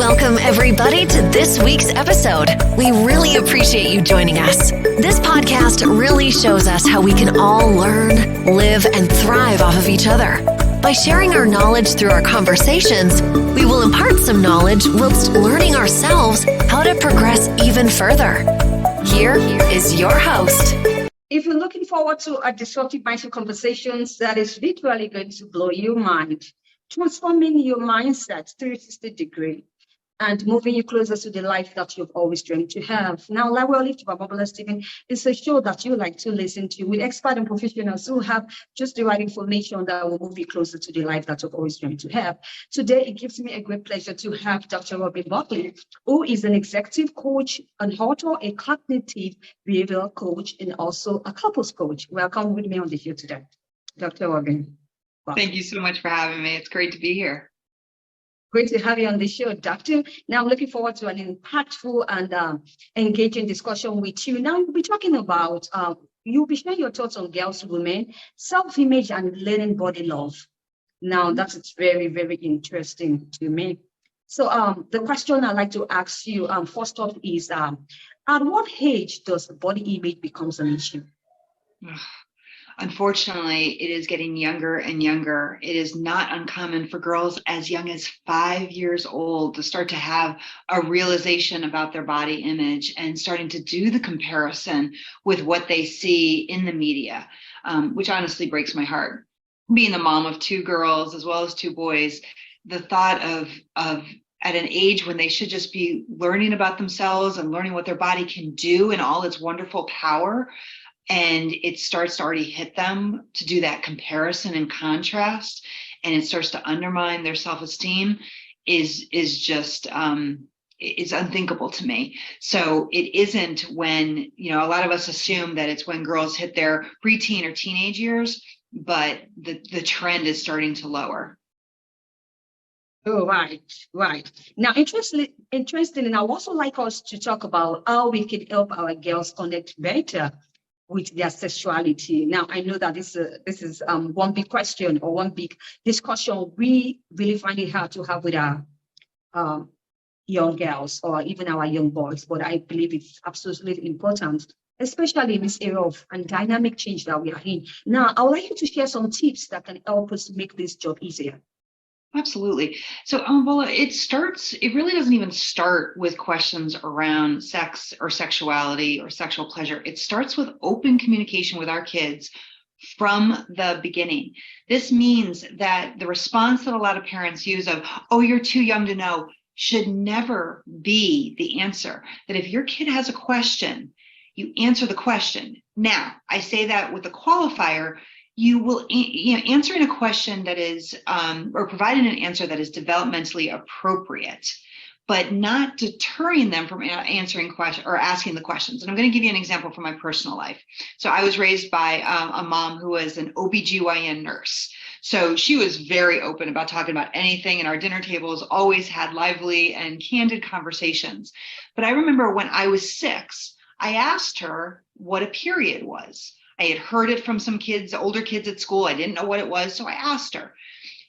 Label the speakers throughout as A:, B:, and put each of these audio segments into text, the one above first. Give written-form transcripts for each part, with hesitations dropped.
A: Welcome, everybody, to this week's episode. We really appreciate you joining us. This podcast really shows us how we can all learn, live, and thrive off of each other. By sharing our knowledge through our conversations, we will impart some knowledge whilst learning ourselves how to progress even further. Here is your host.
B: If you're looking forward to a disruptive mindset conversations that is literally going to blow your mind, transforming your mindset 360 degree and moving you closer to the life that you've always dreamed to have. Now, like we'll live to Omobola Stephen is a show that you like to listen to with experts and professionals who have just the right information that will move you closer to the life that you've always dreamed to have. Today, it gives me a great pleasure to have Dr.Robin Buckley, who is an executive coach, an author, a cognitive behavioral coach, and also a couples coach. Welcome with me on the show today, Dr. Robin.
C: Thank you so much for having me. It's great to be here.
B: Great to have you on the show, Doctor. Now, I'm looking forward to an impactful and engaging discussion with you. Now, we'll be talking about, you'll be sharing your thoughts on girls, women, self-image, and learning body love. Now, that is very, very interesting to me. So the question I'd like to ask you first off is, at what age does body image become an issue?
C: Unfortunately, it is getting younger and younger. It is not uncommon for girls as young as 5 years old to start to have a realization about their body image and starting to do the comparison with what they see in the media, which honestly breaks my heart. Being the mom of 2 girls as well as 2 boys, the thought of at an age when they should just be learning about themselves and learning what their body can do in all its wonderful power, and it starts to already hit them to do that comparison and contrast, and it starts to undermine their self-esteem is just is unthinkable to me. So it isn't when, a lot of us assume that it's when girls hit their preteen or teenage years, but the trend is starting to lower.
B: Oh, right. Now, interestingly, I would also like us to talk about how we can help our girls connect better with their sexuality. Now, I know that this is one big question or one big discussion we really find it hard to have with our young girls or even our young boys, but I believe it's absolutely important, especially in this era of and dynamic change that we are in. Now, I would like you to share some tips that can help us make this job easier.
C: Absolutely. So, Omobola, it really doesn't even start with questions around sex or sexuality or sexual pleasure. It starts with open communication with our kids from the beginning. This means that the response that a lot of parents use of, oh, you're too young to know, should never be the answer. That if your kid has a question, you answer the question. Now, I say that with a qualifier. You will, answering a question that is, or providing an answer that is developmentally appropriate, but not deterring them from answering questions or asking the questions. And I'm going to give you an example from my personal life. So I was raised by a mom who was an OBGYN nurse. So she was very open about talking about anything, and our dinner tables always had lively and candid conversations. But I remember when I was 6, I asked her what a period was. I had heard it from some kids, older kids at school. I didn't know what it was, so I asked her.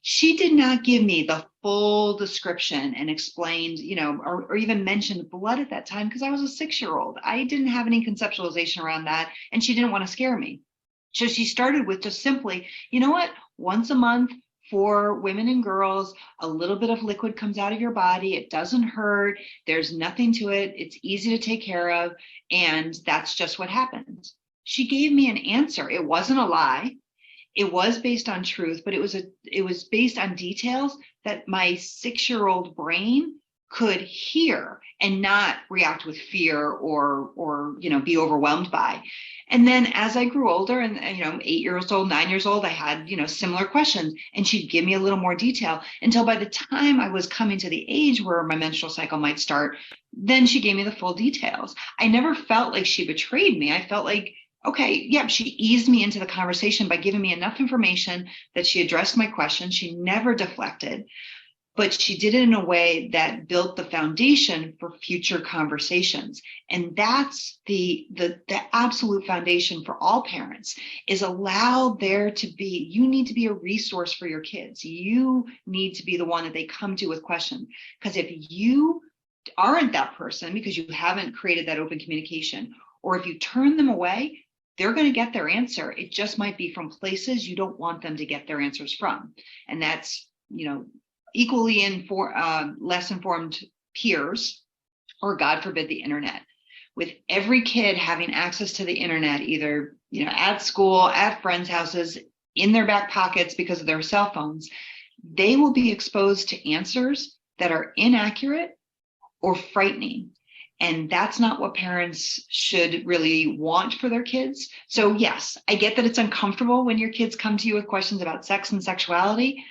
C: She did not give me the full description and explained, or even mentioned blood at that time because I was a 6-year-old. I didn't have any conceptualization around that, and she didn't want to scare me. So she started with just simply, once a month for women and girls, a little bit of liquid comes out of your body. It doesn't hurt. There's nothing to it. It's easy to take care of, and that's just what happens. She gave me an answer. It wasn't a lie. It was based on truth, but it was based on details that my 6-year-old brain could hear and not react with fear or be overwhelmed by. And then as I grew older and 8 years old, 9 years old, I had similar questions, and she'd give me a little more detail until by the time I was coming to the age where my menstrual cycle might start, then she gave me the full details. I never felt like she betrayed me. I felt like, okay, yeah, she eased me into the conversation by giving me enough information that she addressed my questions. She never deflected. but she did it in a way that built the foundation for future conversations. And that's the absolute foundation for all parents, is allow there to be, you need to be a resource for your kids. You need to be the one that they come to with questions. Because if you aren't that person, because you haven't created that open communication, or if you turn them away, they're going to get their answer. It just might be from places you don't want them to get their answers from. And that's, equally less informed peers, or God forbid, the internet. With every kid having access to the internet, either at school, at friends' houses, in their back pockets because of their cell phones, they will be exposed to answers that are inaccurate or frightening. And that's not what parents should really want for their kids. So yes, I get that it's uncomfortable when your kids come to you with questions about sex and sexuality,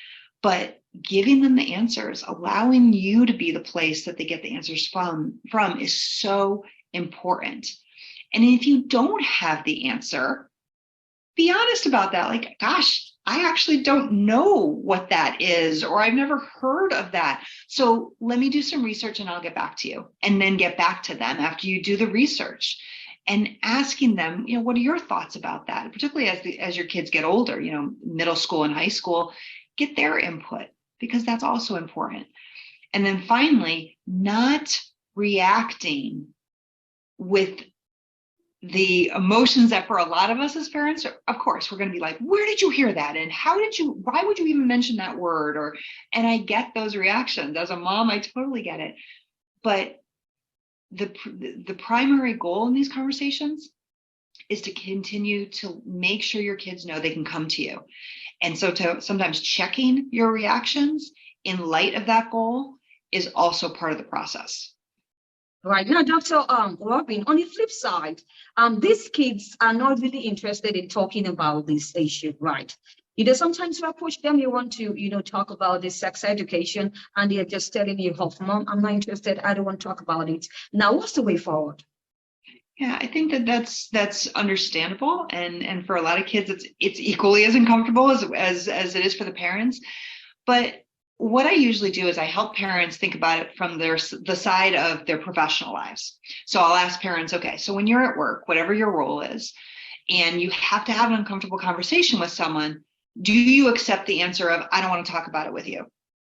C: but giving them the answers, allowing you to be the place that they get the answers from is so important. And if you don't have the answer, be honest about that. Like, gosh, I actually don't know what that is, or I've never heard of that. So let me do some research and I'll get back to you. And then get back to them after you do the research and asking them, what are your thoughts about that? Particularly as your kids get older, middle school and high school, get their input, because that's also important. And then finally, not reacting with the emotions that for a lot of us as parents, of course, we're going to be like, where did you hear that? And why would you even mention that word? And I get those reactions. As a mom, I totally get it. But the primary goal in these conversations is to continue to make sure your kids know they can come to you. And so sometimes checking your reactions in light of that goal is also part of the process.
B: Right. Now, Dr. Robin, on the flip side, these kids are not really interested in talking about this issue, right? Sometimes you approach them, you want to, talk about the sex education, and they're just telling you, oh, Mom, I'm not interested. I don't want to talk about it. Now, what's the way forward?
C: Yeah, I think that's understandable, and for a lot of kids, it's equally as uncomfortable as it is for the parents. But what I usually do is I help parents think about it from the side of their professional lives. So I'll ask parents, okay, so when you're at work, whatever your role is, and you have to have an uncomfortable conversation with someone, do you accept the answer of, I don't want to talk about it with you?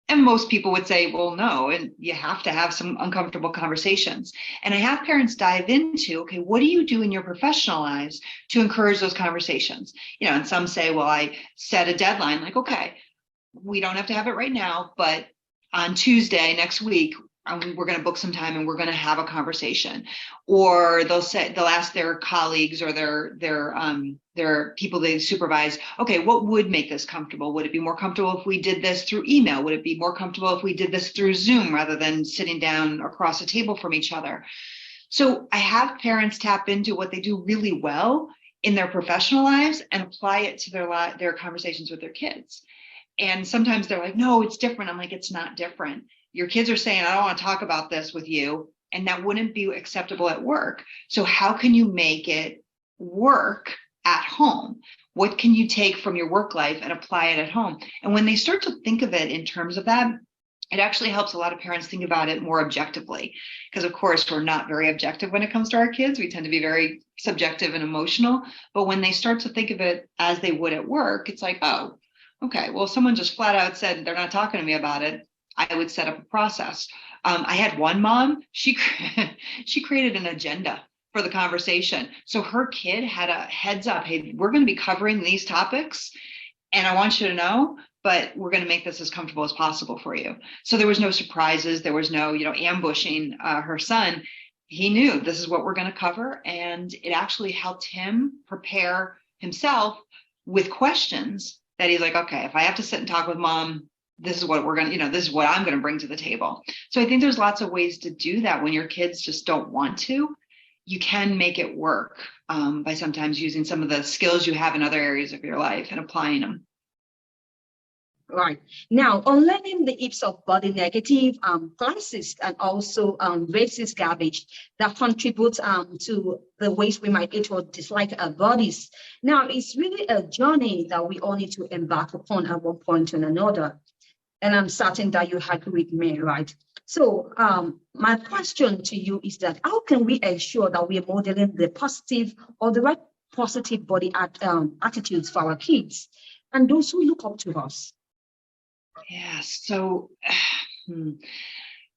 C: And most people would say, well, no, and you have to have some uncomfortable conversations. And I have parents dive into, okay, what do you do in your professional lives to encourage those conversations? And some say, well, I set a deadline, like, okay, we don't have to have it right now, but on Tuesday next week, we're going to book some time and we're going to have a conversation. Or they'll ask their colleagues or their people they supervise, okay, what would make this comfortable? Would it be more comfortable if we did this through email? Would it be more comfortable if we did this through Zoom rather than sitting down across a table from each other? So I have parents tap into what they do really well in their professional lives and apply it to their conversations with their kids. And sometimes they're like, no, it's different. I'm like, it's not different. Your kids are saying, I don't want to talk about this with you. And that wouldn't be acceptable at work. So how can you make it work at home? What can you take from your work life and apply it at home? And when they start to think of it in terms of that, it actually helps a lot of parents think about it more objectively. Because of course, we're not very objective when it comes to our kids. We tend to be very subjective and emotional. But when they start to think of it as they would at work, it's like, oh, okay, well, someone just flat out said they're not talking to me about it. I would set up a process. I had one mom, she created an agenda for the conversation. So her kid had a heads up, hey, we're going to be covering these topics and I want you to know, but we're going to make this as comfortable as possible for you. So there was no surprises. There was no, ambushing her son. He knew this is what we're going to cover. And it actually helped him prepare himself with questions that he's like, okay, if I have to sit and talk with Mom, this is what we're going to, this is what I'm going to bring to the table. So I think there's lots of ways to do that when your kids just don't want to. You can make it work by sometimes using some of the skills you have in other areas of your life and applying them.
B: Right. Now, on learning the ifs of body negative, classist, and also racist garbage that contributes to the ways we might hate or dislike our bodies. Now, it's really a journey that we all need to embark upon at one point or another. And I'm certain that you agree with me, right? So my question to you is that how can we ensure that we are modeling the positive or the right positive body attitudes for our kids and those who look up to us?
C: Yeah, so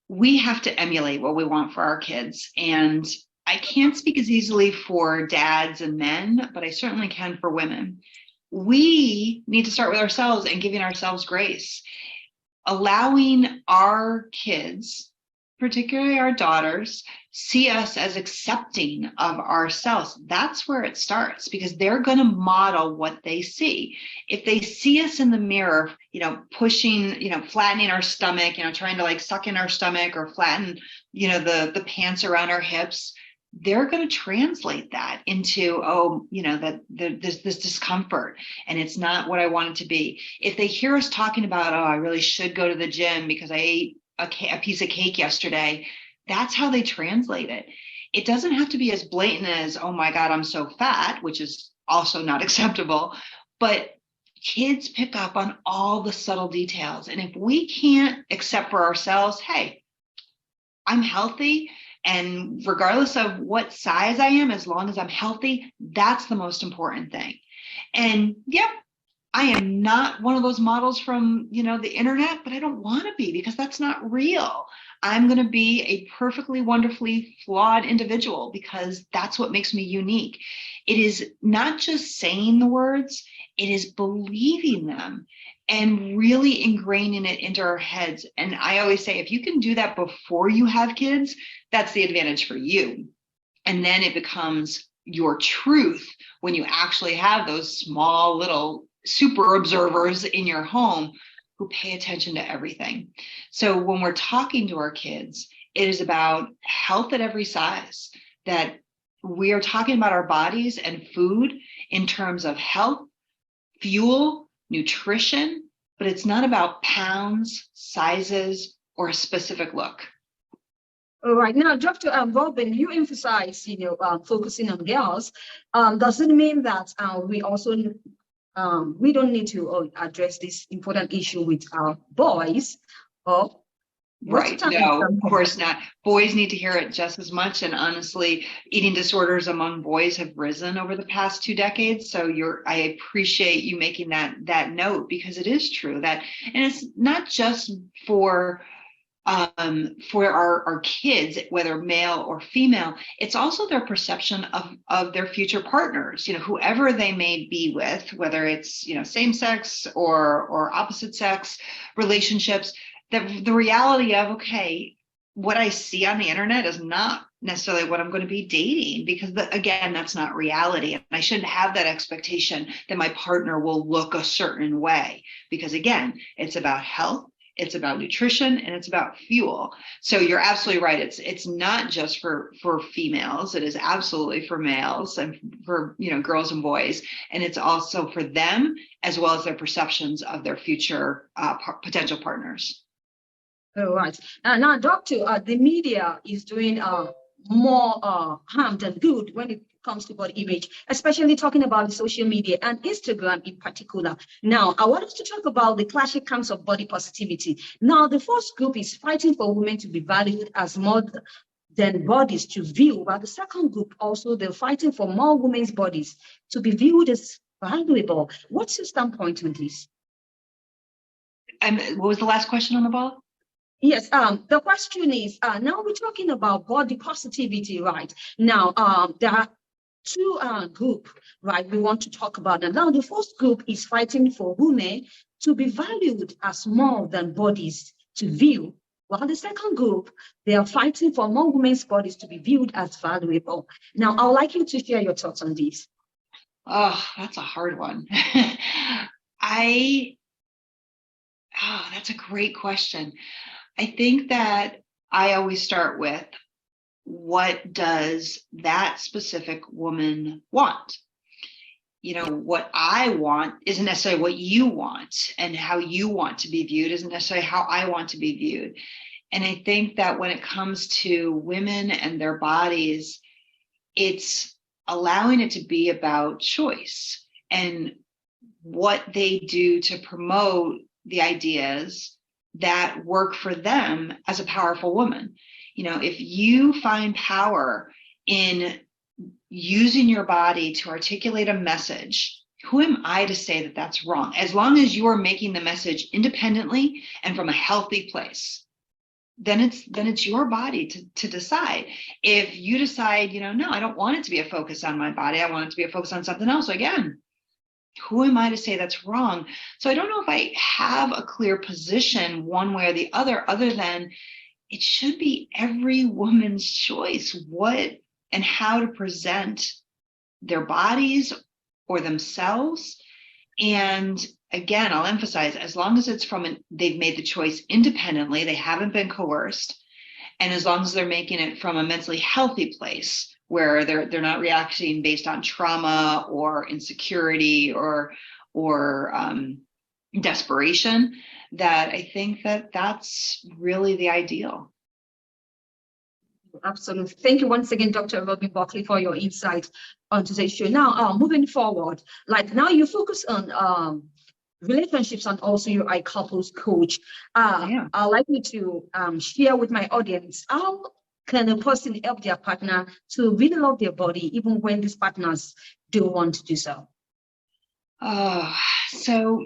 C: we have to emulate what we want for our kids. And I can't speak as easily for dads and men, but I certainly can for women. We need to start with ourselves and giving ourselves grace, allowing our kids, particularly our daughters, see us as accepting of ourselves. That's where it starts, because they're going to model what they see. If they see us in the mirror, pushing, flattening our stomach, trying to like suck in our stomach or flatten, the pants around our hips, they're going to translate that into, there's this discomfort and it's not what I want it to be. If they hear us talking about, I really should go to the gym because I ate a piece of cake yesterday, that's how they translate it. It doesn't have to be as blatant as, oh my God, I'm so fat, which is also not acceptable, but kids pick up on all the subtle details. And if we can't accept for ourselves, hey, I'm healthy, and regardless of what size I am, as long as I'm healthy, that's the most important thing. And yep, I am not one of those models from, the internet, but I don't want to be, because that's not real. I'm going to be a perfectly, wonderfully flawed individual, because that's what makes me unique. It is not just saying the words, it is believing them and really ingraining it into our heads. And I always say, if you can do that before you have kids, that's the advantage for you. And then it becomes your truth when you actually have those small little super observers in your home who pay attention to everything. So when we're talking to our kids, it is about health at every size, that we are talking about our bodies and food in terms of health, fuel, nutrition, but it's not about pounds, sizes, or a specific look.
B: All right. Now, Dr. Robin, you emphasize, focusing on girls. Does it mean that we also we don't need to address this important issue with our boys? Or
C: right? No, of course not. Boys need to hear it just as much. And honestly, eating disorders among boys have risen over the past 2 decades. So I appreciate you making that note, because it is true that, and it's not just for our kids, whether male or female, it's also their perception of their future partners, whoever they may be with, whether it's, same sex or opposite sex relationships, the reality of, okay, what I see on the internet is not necessarily what I'm going to be dating, because again, that's not reality. And I shouldn't have that expectation that my partner will look a certain way, because again, it's about health, it's about nutrition, and it's about fuel. So you're absolutely right. It's not just for females. It is absolutely for males and for, girls and boys. And it's also for them, as well as their perceptions of their future potential partners.
B: All right. Now, Doctor, the media is doing more harm than good when it comes to body image, especially talking about the social media and Instagram in particular. Now, I want us to talk about the classic camps of body positivity. Now, the first group is fighting for women to be valued as more than bodies to view, while the second group also, they're fighting for more women's bodies to be viewed as valuable. What's your standpoint on this?
C: And what was the last question on the ball?
B: Yes, the question is, now we're talking about body positivity, right? Now, there are 2 groups, right, we want to talk about. And now the first group is fighting for women to be valued as more than bodies to view, while the second group, they are fighting for more women's bodies to be viewed as valuable. Now, I would like you to share your thoughts on this.
C: Oh, that's a hard one. That's a great question. I think that I always start with, what does that specific woman want? What I want isn't necessarily what you want, and how you want to be viewed isn't necessarily how I want to be viewed. And I think that when it comes to women and their bodies, it's allowing it to be about choice and what they do to promote the ideas that work for them as a powerful woman. If you find power in using your body to articulate a message, who am I to say that that's wrong? As long as you are making the message independently and from a healthy place, then it's your body to decide. If you decide, no, I don't want it to be a focus on my body, I want it to be a focus on something else. Again, who am I to say that's wrong? So I don't know if I have a clear position one way or the other than it should be every woman's choice what and how to present their bodies or themselves. And again, I'll emphasize, as long as it's they've made the choice independently, they haven't been coerced, and as long as they're making it from a mentally healthy place where they're not reacting based on trauma or insecurity or desperation, that I think that's really the ideal.
B: Absolutely. Thank you once again, Dr. Robin Buckley, for your insights on today's show. Now, moving forward, like now you focus on relationships and also you're a couples coach. I'd like you to share with my audience, how can a person help their partner to really love their body even when these partners don't want to do so?
C: So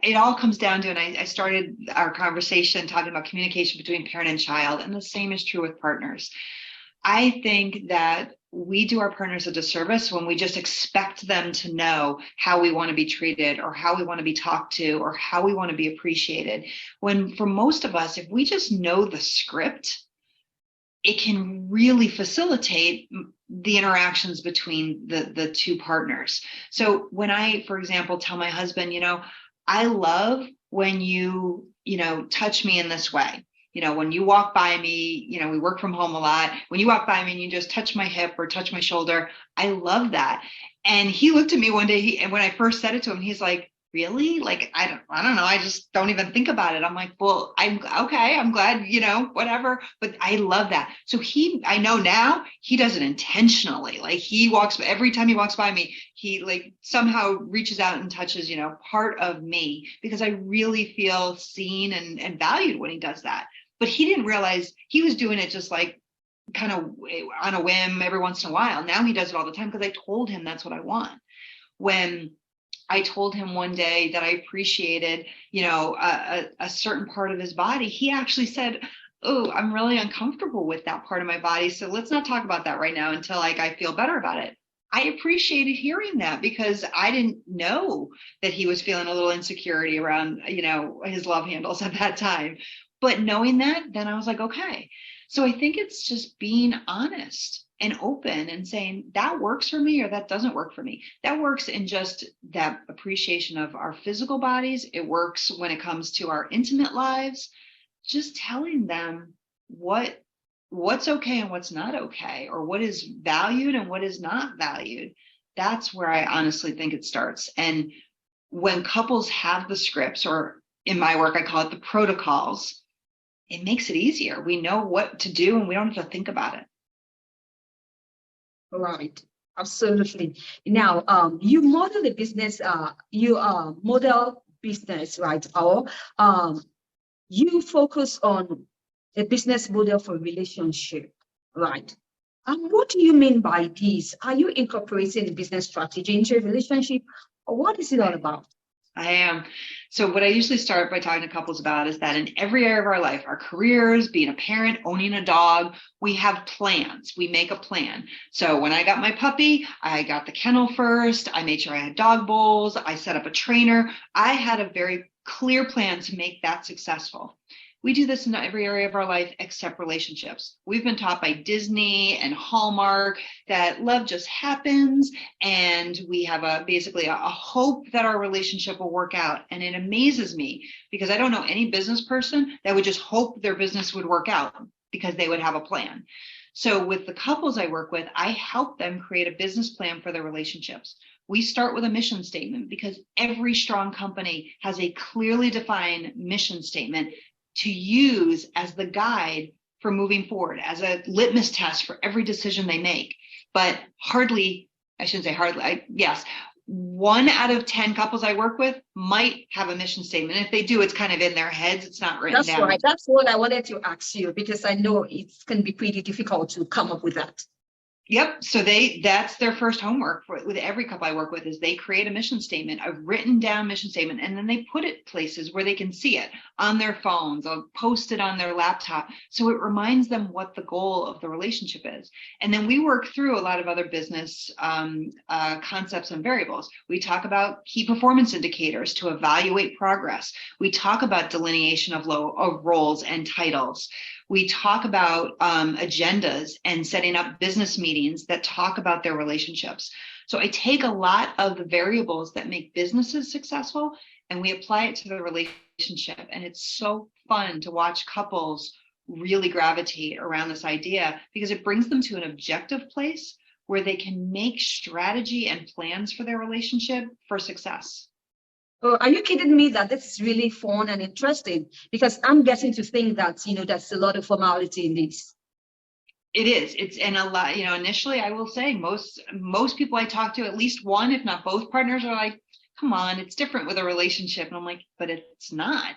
C: it all comes down to, and I started our conversation talking about communication between parent and child, and the same is true with partners. I think that we do our partners a disservice when we just expect them to know how we want to be treated or how we want to be talked to or how we want to be appreciated. When for most of us, if we just know the script, it can really facilitate the interactions between the two partners. So when I, for example, tell my husband, I love when you touch me in this way. When you walk by me, we work from home a lot. When you walk by me and you just touch my hip or touch my shoulder, I love that. And he looked at me one day, and when I first said it to him, he's like, really? Like, I don't know. I just don't even think about it. I'm like, well, I'm okay. I'm glad, whatever. But I love that. So I know now he does it intentionally. Like every time he walks by me, he like somehow reaches out and touches, part of me, because I really feel seen and valued when he does that. But he didn't realize he was doing it just like kind of on a whim every once in a while. Now he does it all the time because I told him that's what I want. When I told him one day that I appreciated, a certain part of his body, he actually said, oh, I'm really uncomfortable with that part of my body. So let's not talk about that right now until I feel better about it. I appreciated hearing that because I didn't know that he was feeling a little insecurity around, his love handles at that time. But knowing that, then I was like, okay. So I think it's just being honest and open and saying that works for me or that doesn't work for me. That works in just that appreciation of our physical bodies. It works when it comes to our intimate lives, just telling them what's okay and what's not okay, or what is valued and what is not valued. That's where I honestly think it starts. And when couples have the scripts, or in my work, I call it the protocols, it makes it easier. We know what to do and we don't have to think about it.
B: Right, absolutely. Now, you model the business, model business, right? Or you focus on a business model for relationship, right? And what do you mean by this? Are you incorporating the business strategy into a relationship, or what is it all about?
C: I am. So what I usually start by talking to couples about is that in every area of our life, our careers, being a parent, owning a dog, we have plans. We make a plan. So when I got my puppy, I got the kennel first. I made sure I had dog bowls. I set up a trainer. I had a very clear plan to make that successful. We do this in every area of our life except relationships. We've been taught by Disney and Hallmark that love just happens, and we have basically a hope that our relationship will work out. And it amazes me because I don't know any business person that would just hope their business would work out because they would have a plan. So with the couples I work with, I help them create a business plan for their relationships. We start with a mission statement because every strong company has a clearly defined mission statement to use as the guide for moving forward, as a litmus test for every decision they make. But 1 out of 10 couples I work with might have a mission statement. If they do, it's kind of in their heads. It's not written down.
B: That's right. That's what I wanted to ask you, because I know it can be pretty difficult to come up with that.
C: Yep. So that's their first homework with every couple I work with, is they create a mission statement, a written down mission statement, and then they put it places where they can see it on their phones or post it on their laptop. So it reminds them what the goal of the relationship is. And then we work through a lot of other business concepts and variables. We talk about key performance indicators to evaluate progress. We talk about delineation of roles and titles. We talk about agendas and setting up business meetings that talk about their relationships. So I take a lot of the variables that make businesses successful and we apply it to the relationship. And it's so fun to watch couples really gravitate around this idea, because it brings them to an objective place where they can make strategy and plans for their relationship for success.
B: Oh, are you kidding me that this is really fun and interesting? Because I'm getting to think that, there's a lot of formality in this.
C: It is. It's and a lot, initially I will say most people I talk to, at least one, if not both partners, are like, come on, it's different with a relationship. And I'm like, but it's not.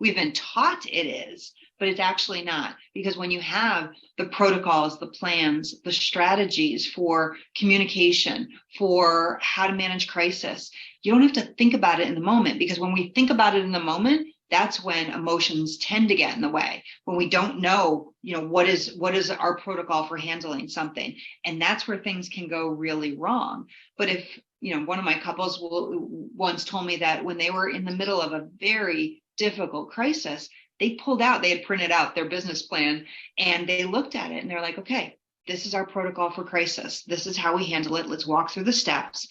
C: We've been taught it is, but it's actually not. Because when you have the protocols, the plans, the strategies for communication, for how to manage crisis, you don't have to think about it in the moment, because when we think about it in the moment, that's when emotions tend to get in the way, when we don't know, what is our protocol for handling something. And that's where things can go really wrong. But if, one of my couples once told me that when they were in the middle of a very difficult crisis, they had printed out their business plan and they looked at it and they're like, okay, this is our protocol for crisis. This is how we handle it. Let's walk through the steps.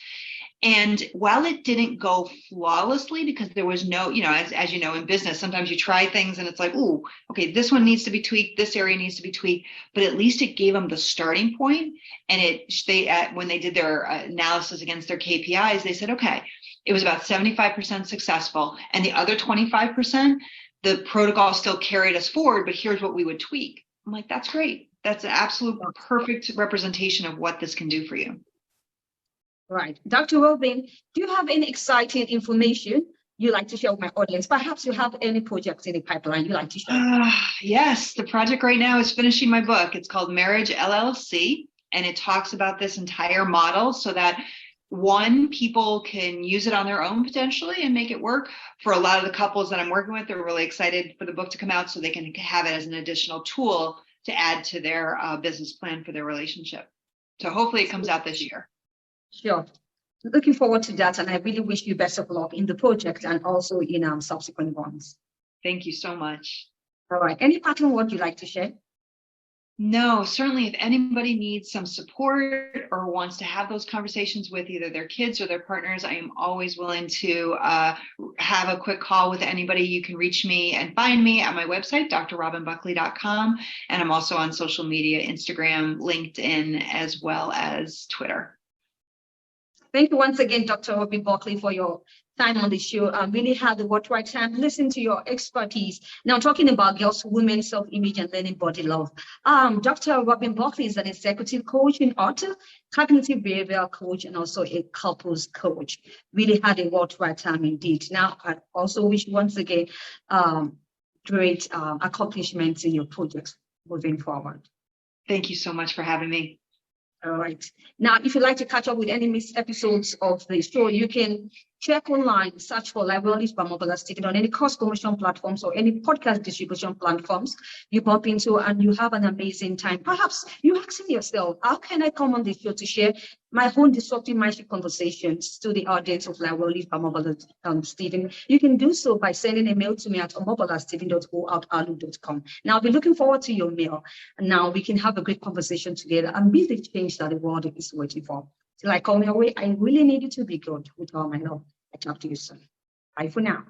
C: And while it didn't go flawlessly, because there was no, as you know, in business, sometimes you try things and it's like, ooh, okay, this one needs to be tweaked. This area needs to be tweaked. But at least it gave them the starting point. And when they did their analysis against their KPIs, they said, okay, it was about 75% successful. And the other 25%, the protocol still carried us forward, but here's what we would tweak. I'm like, that's great. That's an absolute perfect representation of what this can do for you.
B: Right. Dr. Robin, do you have any exciting information you'd like to share with my audience? Perhaps you have any projects in the pipeline you'd like to share?
C: Yes, the project right now is finishing my book. It's called Marriage LLC, and it talks about this entire model so that people can use it on their own potentially and make it work. For a lot of the couples that I'm working with, they're really excited for the book to come out so they can have it as an additional tool to add to their business plan for their relationship. So hopefully it comes out this year.
B: Sure. Looking forward to that. And I really wish you best of luck in the project and also in subsequent ones.
C: Thank you so much.
B: All right. Any parting word you'd like to share?
C: No, certainly if anybody needs some support or wants to have those conversations with either their kids or their partners, I am always willing to have a quick call with anybody. You can reach me and find me at my website, drrobinbuckley.com. And I'm also on social media, Instagram, LinkedIn, as well as Twitter.
B: Thank you once again, Dr. Robin Buckley, for your time on the show. I really had the right time. Listen to your expertise. Now, talking about girls, women, self-image, and learning body love. Dr. Robin Buckley is an executive coach and author, cognitive behavioral coach, and also a couples coach. Really had a right time indeed. Now, I also wish once again great accomplishments in your projects moving forward.
C: Thank you so much for having me.
B: All right. Now, if you'd like to catch up with any missed episodes of the show, you can check online, search for Libraries by Omobola Stephen on any course promotion platforms or any podcast distribution platforms you pop into, and you have an amazing time. Perhaps you're asking yourself, how can I come on the show to share my own disruptive mindset conversations to the audience of Libraries by Omobola Stephen? You can do so by sending a mail to me at omobolastephen.com. Now, I'll be looking forward to your mail. And now we can have a great conversation together and be the change that the world is waiting for. Till I come your way, I really need you to be good with all my love. I talk to you soon. Bye for now.